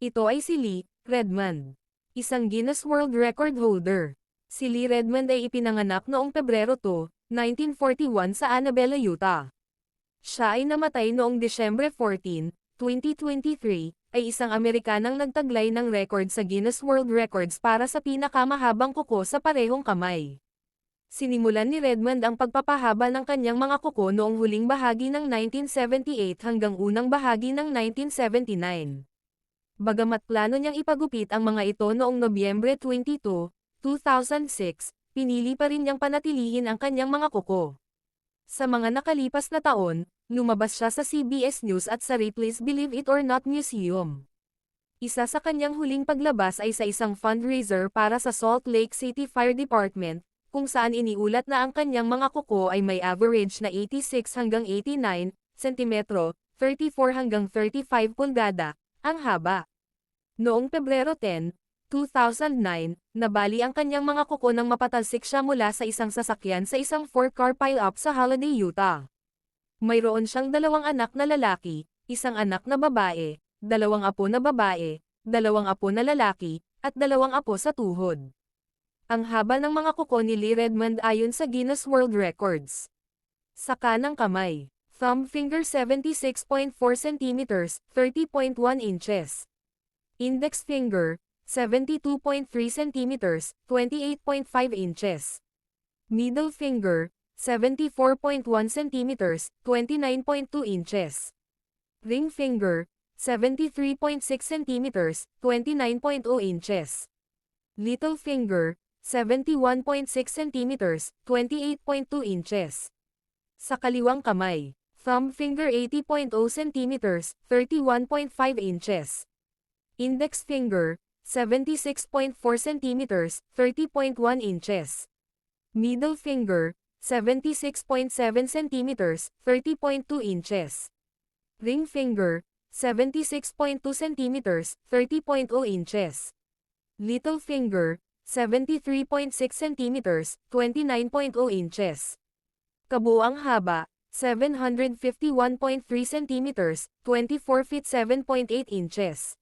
Ito ay si Lee Redmond, isang Guinness World Record holder. Si Lee Redmond ay ipinanganak noong Pebrero 2, 1941 sa Annabella, Utah. Siya ay namatay noong Disyembre 14, 2023, ay isang Amerikanang nagtaglay ng record sa Guinness World Records para sa pinakamahabang kuko sa parehong kamay. Sinimulan ni Redmond ang pagpapahaba ng kanyang mga kuko noong huling bahagi ng 1978 hanggang unang bahagi ng 1979. Bagamat plano niyang ipagupit ang mga ito noong Nobyembre 22, 2006, pinili pa rin niyang panatilihin ang kanyang mga kuko. Sa mga nakalipas na taon, lumabas siya sa CBS News at sa Ripley's Believe It or Not Museum. Isa sa kanyang huling paglabas ay sa isang fundraiser para sa Salt Lake City Fire Department, kung saan iniulat na ang kanyang mga kuko ay may average na 86 hanggang 89 sentimetro, 34 hanggang 35 pulgada, ang haba. Noong Pebrero 10, 2009, nabali ang kanyang mga kuko nang mapatalsik siya mula sa isang sasakyan sa isang 4-car pile-up sa Holiday, Utah. Mayroon siyang 2 anak na lalaki, 1 anak na babae, 2 apo na babae, 2 apo na lalaki, at 2 apo sa tuhod. Ang haba ng mga kuko ni Lee Redmond ayon sa Guinness World Records. Sa kanang kamay, thumb finger 76.4 cm, 30.1 inches. Index finger, 72.3 cm, 28.5 inches. Middle finger, 74.1 cm, 29.2 inches. Ring finger, 73.6 cm, 29.0 inches. Little finger, 71.6 cm, 28.2 inches. Sa kaliwang kamay, thumb finger 80.0 cm, 31.5 inches. Index finger, 76.4 cm, 30.1 inches. Middle finger, 76.7 cm, 30.2 inches. Ring finger, 76.2 cm, 30.0 inches. Little finger, 73.6 cm, 29.0 inches. Kabuuang haba, 751.3 cm, 24 feet 7.8 inches.